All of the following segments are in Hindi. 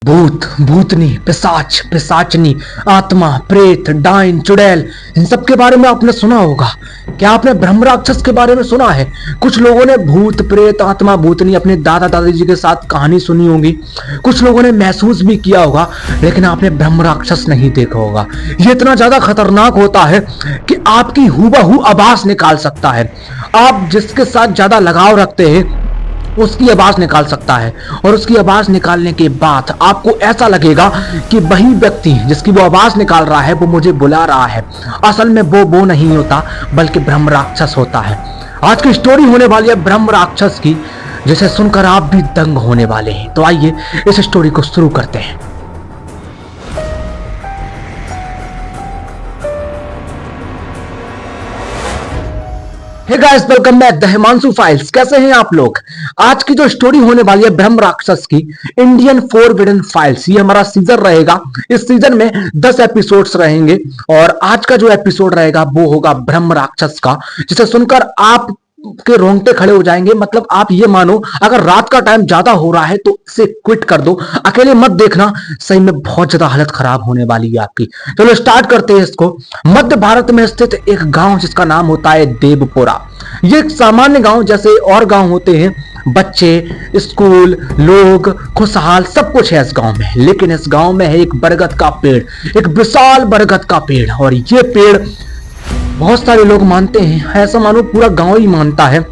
भूत, भूतनी, पिशाच, पिशाचनी, आत्मा, प्रेत, डाइन, चुड़ैल, इन सब के बारे में आपने सुना होगा। क्या आपने ब्रह्म राक्षस के बारे में सुना है? कुछ लोगों ने भूत, प्रेत, आत्मा, भूतनी अपने दादा दादाजी के साथ कहानी सुनी होगी, कुछ लोगों ने महसूस भी किया होगा, लेकिन आपने ब्रह्म राक्षस नहीं देखा होगा। ये इतना ज्यादा खतरनाक होता है कि आपकी हूबहू आवाज निकाल सकता है। आप जिसके साथ ज्यादा लगाव रखते हैं उसकी आवाज निकाल सकता है, और उसकी आवाज निकालने के बाद आपको ऐसा लगेगा कि वही व्यक्ति जिसकी वो आवाज निकाल रहा है वो मुझे बुला रहा है। असल में वो नहीं होता, बल्कि ब्रह्म राक्षस होता है। आज की स्टोरी होने वाली है ब्रह्म राक्षस की, जिसे सुनकर आप भी दंग होने वाले हैं। तो आइए इस स्टोरी को शुरू करते हैं। Hey guys, welcome back the Himanshu files. कैसे हैं आप लोग? आज की जो स्टोरी होने वाली है ब्रह्म राक्षस की, इंडियन फोरबिडन फाइल्स, ये हमारा सीजन रहेगा। इस सीजन में 10 एपिसोड्स रहेंगे, और आज का जो एपिसोड रहेगा वो होगा ब्रह्म राक्षस का, जिसे सुनकर आप के रोंगटे खड़े हो जाएंगे। मतलब आप ये मानो, अगर रात का टाइम ज्यादा हो रहा है तो इसे क्विट कर दो, अकेले मत देखना, सही में बहुत ज्यादा हालत खराब होने वाली है आपकी। चलो स्टार्ट करते हैं इसको। मध्य भारत में स्थित एक गांव जिसका नाम होता है देवपुरा। ये एक सामान्य गांव जैसे और गांव होते हैं, बच्चे, स्कूल, लोग, खुशहाल, सब कुछ है इस गांव में। लेकिन इस गांव में है एक बरगद का पेड़, एक विशाल बरगद का पेड़। और ये पेड़ बहुत सारे लोग मानते हैं, ऐसा मानो पूरा गांव ही मानता है,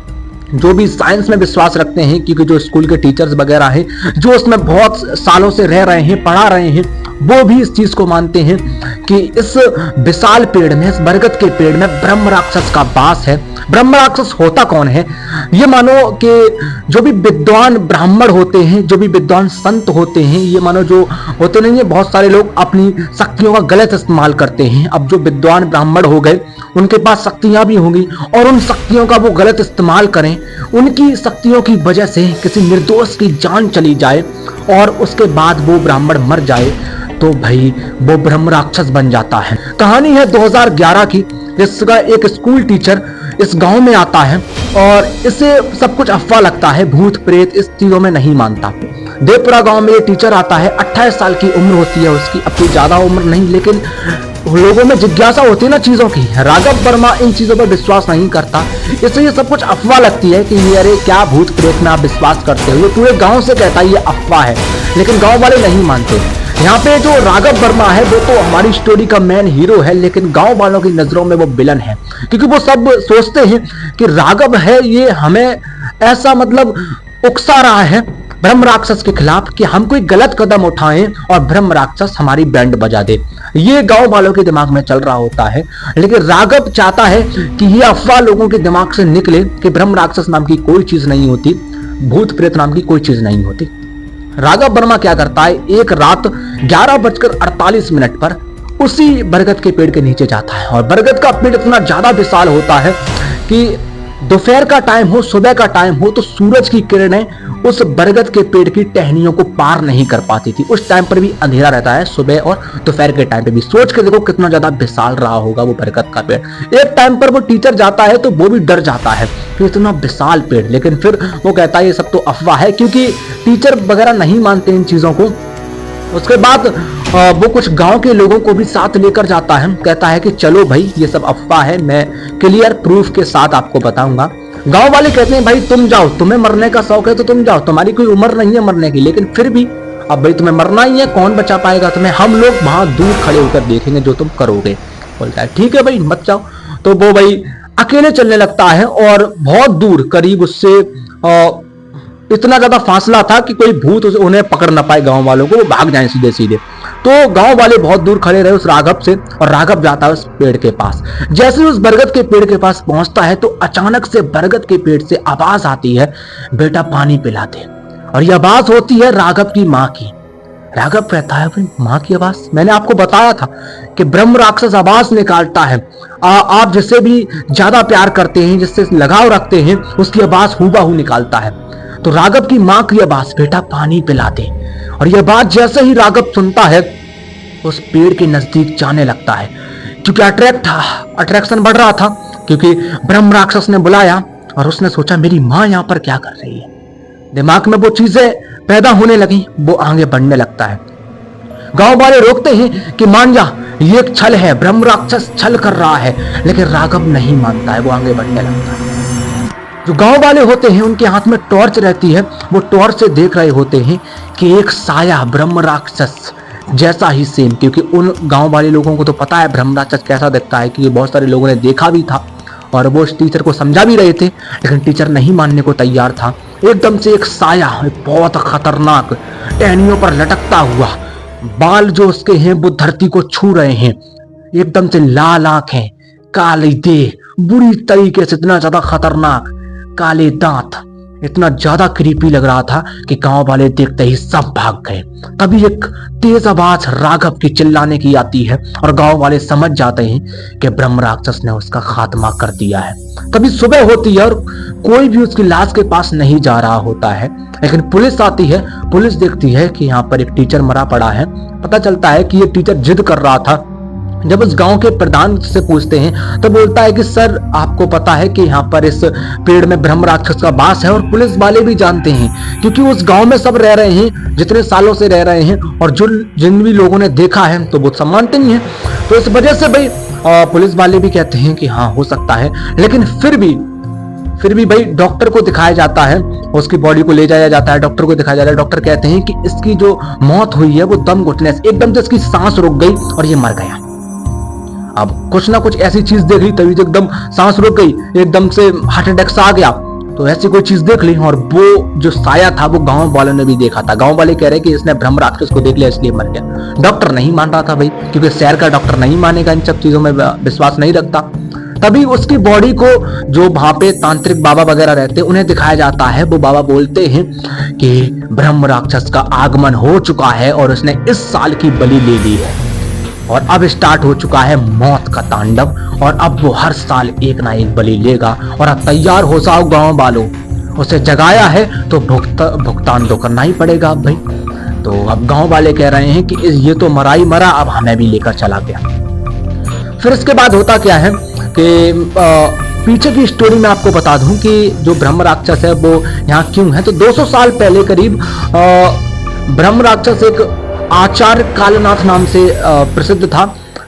जो भी साइंस में विश्वास रखते हैं, क्योंकि जो स्कूल के टीचर्स वगैरह हैं, जो उसमें बहुत सालों से रह रहे हैं, पढ़ा रहे हैं, वो भी इस चीज को मानते हैं कि इस विशाल पेड़ में, इस बरगद के पेड़ में ब्रह्म राक्षस का वास है। ब्रह्म राक्षस होता कौन है? ये मानो कि जो भी विद्वान ब्राह्मण होते हैं, जो भी विद्वान संत होते हैं, ये मानो जो होते नहीं है, बहुत सारे लोग अपनी शक्तियों का गलत इस्तेमाल करते हैं। अब जो विद्वान ब्राह्मण हो गए, उनके पास शक्तियां भी होंगी, और उन शक्तियों का वो गलत इस्तेमाल करें, उनकी शक्तियों की वजह से किसी निर्दोष की जान चली जाए और उसके बाद वो ब्राह्मण मर जाए, तो भाई वो ब्रह्म राक्षस बन जाता है। कहानी है 2011 की, जिसका एक स्कूल टीचर इस गांव में आता है, और इसे सब कुछ अफवाह लगता है, भूत प्रेत इस चीजों में नहीं मानता। देवपुरा गांव में ये टीचर आता है, 28 साल की उम्र होती है उसकी, अपनी ज्यादा उम्र नहीं, लेकिन लोगों में जिज्ञासा होती है ना चीजों की। राघव वर्मा इन चीजों पर विश्वास नहीं करता, इसलिए ये सब कुछ अफवाह लगती है कि ये अरे क्या भूत प्रेत में आप विश्वास करते हो। ये पूरे गांव से कहता है ये अफवाह है, लेकिन गांव वाले नहीं मानते। यहाँ पे जो राघव वर्मा है वो तो हमारी स्टोरी का मेन हीरो है, लेकिन गांव वालों की नजरों में वो विलन है, क्योंकि वो सब सोचते हैं कि राघव है ये हमें ऐसा मतलब उकसा रहा है ब्रह्म राक्षस के खिलाफ कि हम कोई गलत कदम उठाएं और ब्रह्म राक्षस हमारी बैंड बजा दे। ये गांव वालों के दिमाग में चल रहा होता है, लेकिन राघव चाहता है कि ये अफवाह लोगों के दिमाग से निकले कि ब्रह्म राक्षस नाम की कोई चीज नहीं होती, भूत प्रेत नाम की कोई चीज नहीं होती। राघव वर्मा क्या करता है, एक रात 11:48 पर उसी बरगद के पेड़ के नीचे जाता है, और बरगद का पेड़ इतना ज्यादा विशाल होता है कि दोपहर का टाइम हो, सुबह का टाइम हो, तो सूरज की किरणें उस बरगद के पेड़ की टहनियों को पार नहीं कर पाती थी। उस टाइम पर भी अंधेरा रहता है, सुबह और दोपहर के टाइम पे भी। सोच के देखो कितना ज्यादा विशाल रहा होगा वो बरगद का पेड़। एक टाइम पर वो टीचर जाता है तो वो भी डर जाता है कि इतना विशाल पेड़, लेकिन फिर वो कहता है ये सब तो अफवाह है, क्योंकि टीचर वगैरह नहीं मानते इन चीजों को। उसके बाद वो कुछ गांव के लोगों को भी साथ लेकर जाता है, कहता है कि चलो भाई ये सब अफवाह है, मैं क्लियर प्रूफ के साथ आपको बताऊंगा। गांव वाले कहते हैं भाई तुम जाओ, तुम्हें मरने का शौक है तो तुम जाओ, तुम्हारी कोई उम्र नहीं है मरने की, लेकिन फिर भी अब भाई तुम्हें मरना ही है, कौन बचा पाएगा तुम्हें, हम लोग वहां दूर खड़े होकर देखेंगे जो तुम करोगे। बोलता है ठीक है भाई मत जाओ। तो वो भाई अकेले चलने लगता है, और बहुत दूर, करीब उससे इतना ज्यादा फासला था कि कोई भूत उन्हें पकड़ ना पाए, गांव वालों को, वो भाग जाए सीधे सीधे। तो गांव वाले बहुत दूर खड़े रहे उस राघव से, और राघव जाता है उस पेड़ के पास। जैसे ही उस बरगद के पेड़ के पास पहुंचता है तो अचानक से बरगद के पेड़ से आवाज आती है, बेटा पानी पिला दे। और यह आवाज होती है राघव की माँ की। राघव कहता है भाई माँ की आवाज, मैंने आपको बताया था कि ब्रह्म राक्षस आवाज निकालता है। आप जिससे भी ज्यादा प्यार करते हैं, जिससे लगाव रखते हैं, उसकी आवाज हूबहू निकालता है। तो राघव की माँ की आवाज, बेटा पानी पिला दे। और यह बात जैसे ही राघव सुनता है उस पेड़ के नजदीक जाने लगता है, क्योंकि अट्रैक्शन बढ़ रहा था, क्योंकि ब्रह्म राक्षस ने बुलाया और उसने सोचा मेरी माँ यहाँ पर क्या कर रही है। दिमाग में वो चीजें पैदा होने लगी, वो आगे बढ़ने लगता है। गांव वाले रोकते हैं कि मान जा, ये एक छल है, ब्रह्म राक्षस छल कर रहा है, लेकिन राघव नहीं मानता है, वो आगे बढ़ने लगता है। जो गांव वाले होते हैं उनके हाथ में टॉर्च रहती है, वो टॉर्च से देख रहे होते हैं कि एक साया ब्रह्म राक्षस जैसा ही सेम, क्योंकि उन गांव वाले लोगों को तो पता है ब्रह्म राक्षस कैसा दिखता है, क्योंकि बहुत सारे लोगों ने देखा भी था और वो उस टीचर को समझा भी रहे थे, लेकिन टीचर नहीं मानने को तैयार था। एकदम से एक साया, एक बहुत खतरनाक, टहनियों पर लटकता हुआ, बाल जो उसके हैं वो धरती को छू रहे हैं, एकदम से लाल आंखें, काली देह, बुरी तरीके से, इतना ज्यादा खतरनाक, काले दांत, इतना ज्यादा क्रीपी लग रहा था कि गांव वाले देखते ही सब भाग गए। तभी एक तेज आवाज राघव की चिल्लाने की आती है और गांव वाले समझ जाते हैं कि ब्रह्म राक्षस ने उसका खात्मा कर दिया है। तभी सुबह होती है और कोई भी उसकी लाश के पास नहीं जा रहा होता है, लेकिन पुलिस आती है। पुलिस देखती है कि यहाँ पर एक टीचर मरा पड़ा है। पता चलता है कि ये टीचर जिद कर रहा था। जब उस गांव के प्रधान से पूछते हैं तो बोलता है कि सर, आपको पता है कि यहाँ पर इस पेड़ में ब्रह्म राक्षस का वास है, और पुलिस वाले भी जानते हैं क्योंकि उस गांव में सब रह रहे हैं, जितने सालों से रह रहे हैं, और जिन भी लोगों ने देखा है तो वो सब मानते ही हैं। तो इस वजह से भाई पुलिस वाले भी कहते हैं कि हाँ हो सकता है, लेकिन फिर भी भाई डॉक्टर को दिखाया जाता है, उसकी बॉडी को ले जाया जाता है, डॉक्टर को दिखाया जाता है। डॉक्टर कहते हैं कि इसकी जो मौत हुई है वो दम घुटने से, एकदम से इसकी सांस रुक गई और ये मर गया। अब कुछ ना कुछ ऐसी चीज देख ली, तभी एकदम सांस रुक गई, एकदम से हार्ट अटैक सा आ गया। तो ऐसी कोई चीज देख ली, और वो जो साया था वो गांव वालों ने भी देखा था। गांव वाले कह रहे कि इसने ब्रह्म राक्षस को देख लिया इसलिए मर गया। डॉक्टर नहीं मान रहा था भाई, क्योंकि शहर का डॉक्टर नहीं मानेगा, इन सब चीजों में विश्वास नहीं रखता। तभी उसकी बॉडी को जो वहां पे तांत्रिक बाबा वगैरह रहते हैं उन्हें दिखाया जाता है। वो बाबा बोलते हैं कि ब्रह्म राक्षस का आगमन हो चुका है और उसने इस साल की बलि ले ली है, और अब स्टार्ट हो चुका है मौत का तांडव, और अब वो हर साल एक ना एक बलि लेगा, और अब तैयार हो जाओ गांव वालों, उसे जगाया है तो भुगतान तो करना ही पड़ेगा भाई। तो अब गांव वाले कह रहे हैं कि ये तो मरा ही मरा, अब हमें भी लेकर चला गया। फिर इसके बाद होता क्या है कि पीछे की स्टोरी में आपको बता दूं कि जो ब्रह्म राक्षस है वो यहाँ क्यों है। तो 200 साल पहले करीब ब्रह्म राक्षस एक आचार्य कालनाथ नाम से प्रसिद्ध था।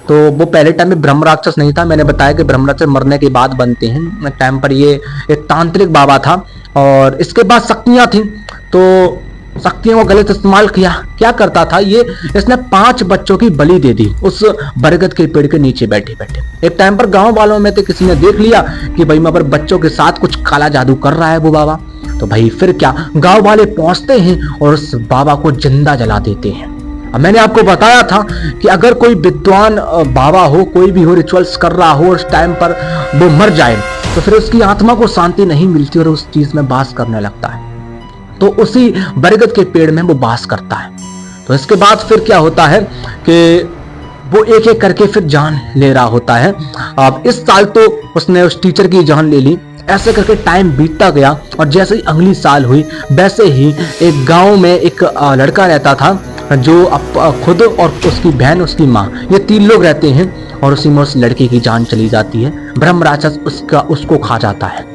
तो वो पहले टाइम में ब्रह्म राक्षस नहीं था, मैंने बताया कि ब्रह्म राक्षस मरने के बाद बनते हैं। टाइम पर ये एक तांत्रिक बाबा था, और इसके बाद शक्तियां थी, तो शक्तियों को गलत इस्तेमाल किया। क्या करता था ये, इसने 5 बच्चों की बलि दे दी उस बरगद के पेड़ के नीचे बैठे बैठे। एक टाइम पर गांव वालों में तो किसी ने देख लिया कि भाई वहां पर बच्चों के साथ कुछ काला जादू कर रहा है वो बाबा। तो भाई फिर क्या, गांव वाले पहुंचते हैं और उस बाबा को जिंदा जला देते हैं। अब मैंने आपको बताया था कि अगर कोई विद्वान बाबा हो, कोई भी हो, रिचुअल्स कर रहा हो, उस टाइम पर वो मर जाए तो फिर उसकी आत्मा को शांति नहीं मिलती और उस चीज में वास करने लगता है। तो उसी बरगद के पेड़ में वो वास करता है। तो इसके बाद फिर क्या होता है कि वो एक एक करके फिर जान ले रहा होता है। अब इस साल तो उसने उस टीचर की जान ले ली। ऐसे करके टाइम बीतता गया, और जैसे ही अगली साल हुई वैसे ही एक गांव में एक लड़का रहता था, जो खुद और उसकी बहन, उसकी माँ, ये 3 लोग रहते हैं, और उसी में उस लड़की की जान चली जाती है। ब्रह्म राक्षस उसको खा जाता है।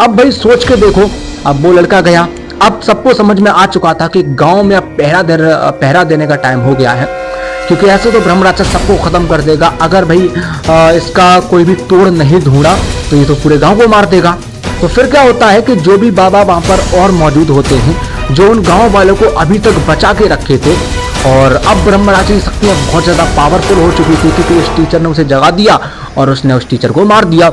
अब भाई सोच के देखो, अब वो लड़का गया। अब सबको समझ में आ चुका था कि गांव में अब पहरा देने का टाइम हो गया है, क्योंकि ऐसे तो ब्रह्म राक्षस सबको खत्म कर देगा। अगर भाई इसका कोई भी तोड़ नहीं ढूंढा तो ये तो पूरे गांव को मार देगा। तो फिर क्या होता है कि जो भी बाबा वहां पर और मौजूद होते हैं, जो उन गांव वालों को अभी तक बचा के रखे थे, और अब ब्रह्म राक्षस की शक्तियां बहुत ज्यादा पावरफुल हो चुकी थी, क्योंकि उस टीचर ने उसे जगा दिया और उसने उस टीचर को मार दिया।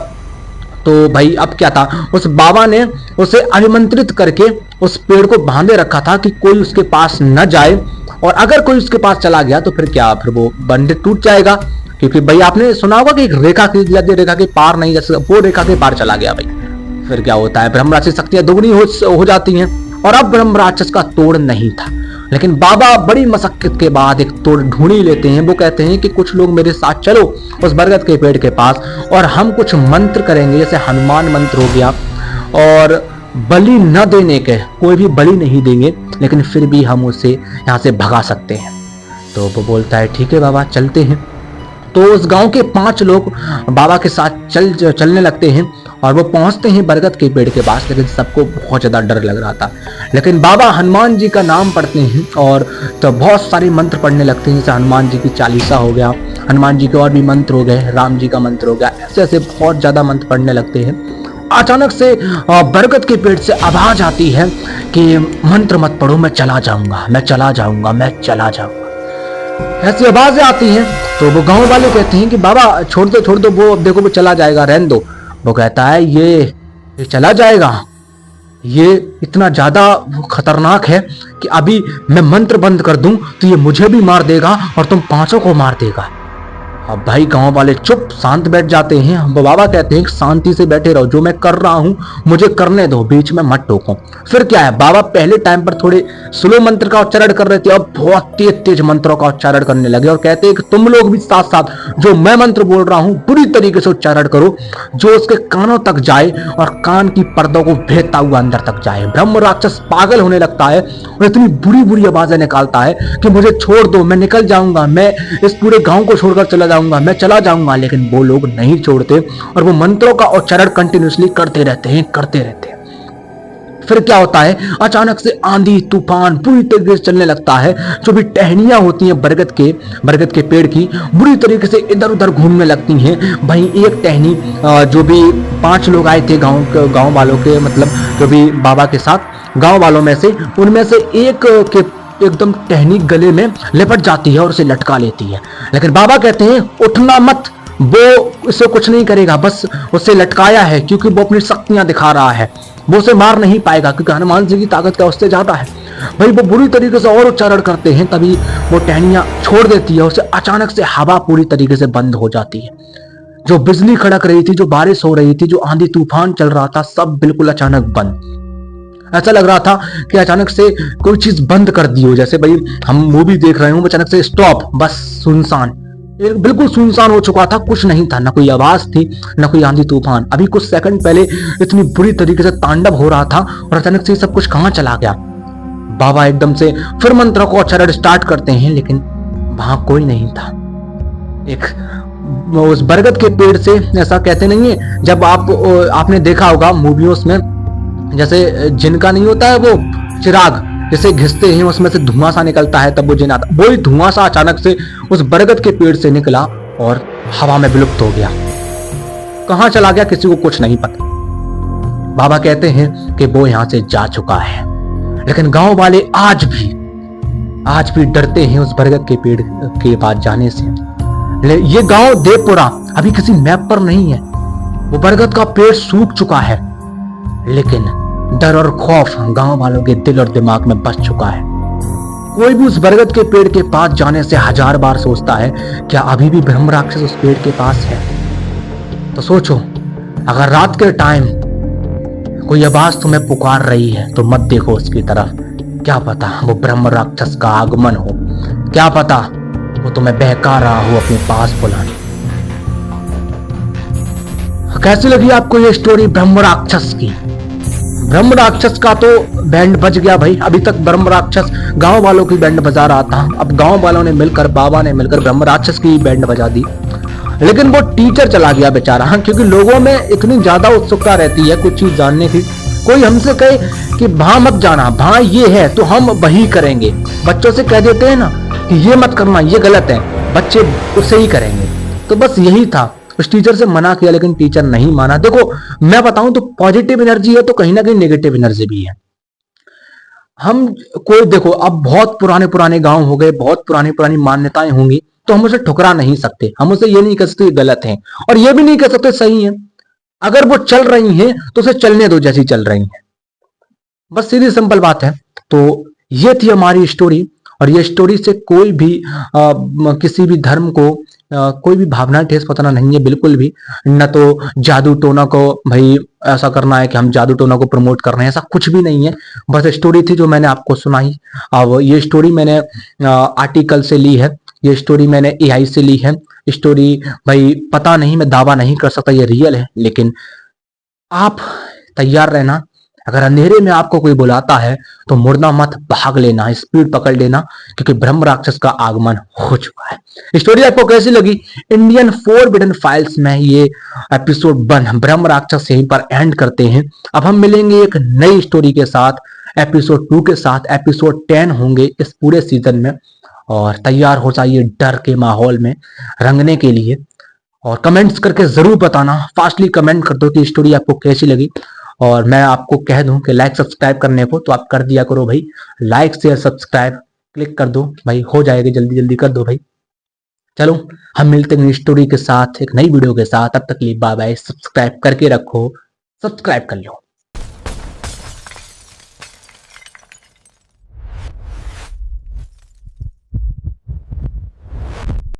तो भाई अब क्या था, उस बाबा ने उसे अभिमंत्रित करके उस पेड़ को बांधे रखा था कि कोई उसके पास न जाए, और अगर कोई उसके पास चला गया तो फिर क्या, फिर वो बंधे टूट जाएगा। क्योंकि भाई आपने सुना होगा कि एक रेखा खींच जाती है, रेखा के पार नहीं जा सकता, वो रेखा के पार चला गया भाई। फिर क्या होता है, ब्रह्म राक्षस शक्तियां दुगनी हो जाती हैं, और अब ब्रह्म राक्षस का तोड़ नहीं था। लेकिन बाबा बड़ी मशक्कत के बाद एक तोड़ ढूंढ ही लेते हैं। वो कहते हैं कि कुछ लोग मेरे साथ चलो उस बरगद के पेड़ के पास, और हम कुछ मंत्र करेंगे, जैसे हनुमान मंत्र हो गया, और बलि न देने के, कोई भी बलि नहीं देंगे, लेकिन फिर भी हम उसे यहाँ से भगा सकते हैं। तो वो बोलता है ठीक है बाबा चलते हैं। तो उस गांव के 5 लोग बाबा के साथ चलने लगते हैं और वो पहुंचते हैं बरगद के पेड़ के पास। लेकिन सबको बहुत ज्यादा डर लग रहा था। लेकिन बाबा हनुमान जी का नाम पढ़ते हैं और तो बहुत सारे मंत्र पढ़ने लगते हैं, जैसे हनुमान जी की चालीसा हो गया, हनुमान जी के और भी मंत्र हो गए, राम जी का मंत्र हो गया, ऐसे ऐसे बहुत ज्यादा मंत्र पढ़ने लगते हैं। अचानक से बरगद के पेड़ से आवाज आती है कि मंत्र मत पढ़ो, मैं चला जाऊंगा, मैं चला जाऊंगा, मैं चला जाऊंगा। ऐसी आवाजें आती हैं तो वो गांव वाले कहते हैं कि बाबा छोड़ दो, वो अब देखो वो चला जाएगा, रहने दो। वो कहता है ये चला जाएगा, ये इतना ज्यादा खतरनाक है कि अभी मैं मंत्र बंद कर दूं तो ये मुझे भी मार देगा और तुम 5 को मार देगा। अब भाई गांव वाले चुप शांत बैठ जाते हैं। बाबा कहते हैं शांति से बैठे रहो, जो मैं कर रहा हूं मुझे करने दो, बीच में मत टोको। फिर क्या है, बाबा पहले टाइम पर थोड़े स्लो मंत्र का उच्चारण कर रहे थे, अब बहुत तेज तेज मंत्रों का उच्चारण करने लगे और कहते हैं कि तुम लोग भी साथ साथ जो मैं मंत्र बोल रहा हूं पूरी तरीके से उच्चारण करो, जो उसके कानों तक जाए और कान की पर्दों को भेदता हुआ अंदर तक जाए। ब्रह्म राक्षस पागल होने लगता है और इतनी बुरी बुरी आवाजें निकालता है कि मुझे छोड़ दो, मैं निकल जाऊंगा, मैं इस पूरे गांव को छोड़कर चला जाऊंगा, मैं चला जाऊंगा। लेकिन वो लोग नहीं छोड़ते और वो मंत्रों का उच्चारण कंटिन्यूअसली करते रहते हैं। फिर क्या होता है, अचानक से आंधी तूफान पूरी तरीके से चलने लगता है। जो भी टहनियां होती हैं बरगद के पेड़ की बुरी तरीके से इधर उधर घूमने लगती हैं। भाई एक टहनी, जो भी 5 लोग आए थे गांव वालों के, मतलब जो भी बाबा के साथ गांव वालों में से, उनमें से एक के एकदम टहनी गले में लिपट जाती है और उसे लटका लेती है। लेकिन बाबा कहते हैं उठना मत, वो इसे कुछ नहीं करेगा, बस उसे लटकाया है क्योंकि वो अपनी शक्तियां दिखा रहा है, वो उसे मार नहीं पाएगा क्योंकि हनुमान जी की ताकत क्या उससे ज्यादा है। भाई वो बुरी तरीके से और उच्चारण करते हैं, तभी वो टहनियां छोड़ देती है, उसे अचानक से हवा पूरी तरीके से बंद हो जाती है। जो बिजली खड़क रही थी, जो बारिश हो रही थी, जो आंधी तूफान चल रहा था, सब बिल्कुल अचानक बंद। ऐसा लग रहा था कि अचानक से कोई चीज बंद कर दी हो, जैसे भाई हम मूवी देख रहे हो, अचानक से स्टॉप, बस सुनसान, बिल्कुल सुनसान हो चुका था, कुछ नहीं था, ना कोई आवाज थी, ना कोई आंधी तूफान। अभी कुछ सेकंड पहले इतनी बुरी तरीके से तांडव हो रहा था और अचानक से सब कुछ कहां चला गया। बाबा एकदम से फिर मंत्र को उच्चारण स्टार्ट करते हैं, लेकिन वहां कोई नहीं था। एक उस बरगद के पेड़ से, ऐसा कहते नहीं है, जब आपने देखा होगा मूवियों में, जैसे जिनका नहीं होता है वो चिराग, जैसे घिसते हैं उसमें से धुआं सा निकलता है, तब वो जिन आता, वही धुआं सा अचानक से उस बरगद के पेड़ से निकला और हवा में विलुप्त हो गया। कहां चला गया किसी को कुछ नहीं पता। बाबा कहते हैं कि वो यहां से जा चुका है। लेकिन गांव वाले आज भी डरते हैं उस बरगद के पेड़ के पास जाने से। ये गांव देवपुरा अभी किसी मैप पर नहीं है, वो बरगद का पेड़ सूख चुका है, लेकिन डर और खौफ गांव वालों के दिल और दिमाग में बस चुका है। कोई भी उस बरगद के पेड़ के पास जाने से 1000 बार सोचता है क्या अभी भी ब्रह्म राक्षस उस पेड़ के पास है। तो सोचो, अगर रात के टाइम कोई आवाज तुम्हें पुकार रही है तो मत देखो उसकी तरफ, क्या पता वो ब्रह्म राक्षस का आगमन हो, क्या पता वो तुम्हें बहका रहा हो अपने पास बुलाने। कैसी लगी आपको ये स्टोरी ब्रह्म राक्षस की? ब्रह्म राक्षस का तो बैंड बज गया भाई। अभी तक ब्रह्म राक्षस गांव वालों की बैंड बजा रहा था, अब गांव वालों ने मिलकर, बाबा ने मिलकर ब्रह्म राक्षस की बैंड बजा दी। लेकिन वो टीचर चला गया बेचारा, क्योंकि लोगों में इतनी ज्यादा उत्सुकता रहती है कुछ चीज जानने की। कोई हमसे कहे कि वहां मत जाना, वहां ये है, तो हम वही करेंगे। बच्चों से कह देते हैं ना कि ये मत करना, ये गलत है, बच्चे उसे ही करेंगे। तो बस यही था, उस टीचर से मना किया लेकिन टीचर नहीं माना। देखो मैं बताऊं तो पॉजिटिव एनर्जी है तो कहीं ना कहीं नेगेटिव एनर्जी भी है। हम कोई, देखो अब बहुत पुराने गांव हो गए, बहुत पुरानी मान्यताएं होंगी, तो हम उसे ठुकरा नहीं सकते, हम उसे ये नहीं कह सकते गलत है और ये भी नहीं कह सकते सही है। अगर वो चल रही हैं तो उसे चलने दो जैसी चल रही हैं, बस सीधी सिंपल बात है। तो ये थी हमारी स्टोरी, और ये स्टोरी से कोई भी किसी भी धर्म को कोई भी भावना ठेस पहुंचाना नहीं है, बिल्कुल भी न। तो जादू टोना को भाई ऐसा करना है कि हम जादू टोना को प्रमोट कर रहे हैं, ऐसा कुछ भी नहीं है। बस स्टोरी थी जो मैंने आपको सुनाई। अब ये स्टोरी मैंने आर्टिकल से ली है, ये स्टोरी मैंने AI से ली है। स्टोरी भाई पता नहीं, मैं दावा नहीं कर सकता ये रियल है, लेकिन आप तैयार रहना अगर अंधेरे में आपको कोई बुलाता है तो मुड़ना मत, भाग लेना, स्पीड पकड़ लेना, क्योंकि ब्रह्म राक्षस का आगमन हो चुका है। स्टोरी आपको कैसी लगी? इंडियन फोरबिडन फाइल्स में ये एपिसोड 1 ब्रह्म राक्षस यहीं पर एंड करते हैं। अब हम मिलेंगे एक नई स्टोरी के साथ, एपिसोड 2 के साथ। एपिसोड 10 होंगे इस पूरे सीजन में, और तैयार हो जाइए डर के माहौल में रंगने के लिए। और कमेंट्स करके जरूर बताना, फास्टली कमेंट कर दो कि स्टोरी आपको कैसी लगी। और मैं आपको कह दूं कि लाइक सब्सक्राइब करने को तो आप कर दिया करो भाई, लाइक शेयर सब्सक्राइब क्लिक कर दो भाई, हो जाएगा, जल्दी जल्दी कर दो भाई। चलो हम मिलते हैं स्टोरी के साथ एक नई वीडियो के साथ, तब तक के लिए बाय बाय। सब्सक्राइब करके रखो, सब्सक्राइब कर लो।